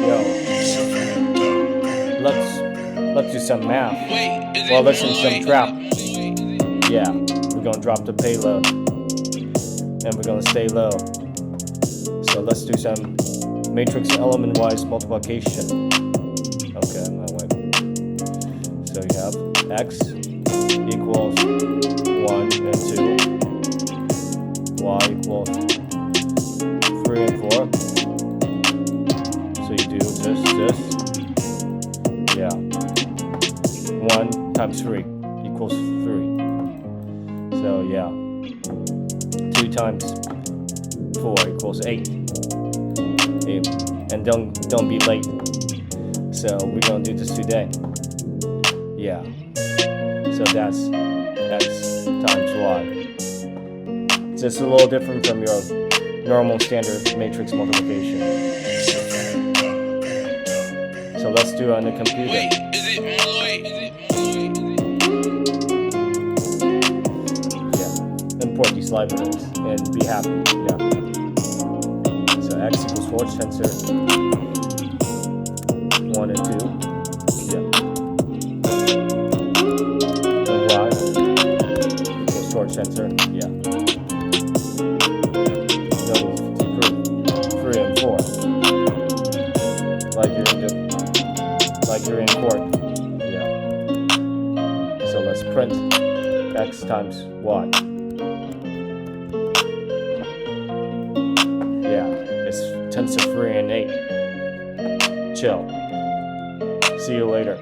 Yo, let's do some math. Well, let's do some trap. Yeah, we're gonna drop the payload, and we're gonna stay low. So let's do some matrix element-wise multiplication. Okay, my way. So you have x equals 1 and 2, y equals 3 and 4. So you do this. Yeah. 1 times 3 equals 3. So yeah. 2 times 4 equals 8. And don't be late. So we're gonna do this today. Yeah. So that's x times y. It's a little different from your normal standard matrix multiplication. So let's do it on the computer. Yeah. Import these libraries and be happy. Yeah. So x equals Forge tensor 1 and 2. Yeah. And y equals Forge tensor. Yeah. Three and 4. Like you're in court. Yeah. So let's print x times y. Yeah, it's tensor 3 and 8. Chill. See you later.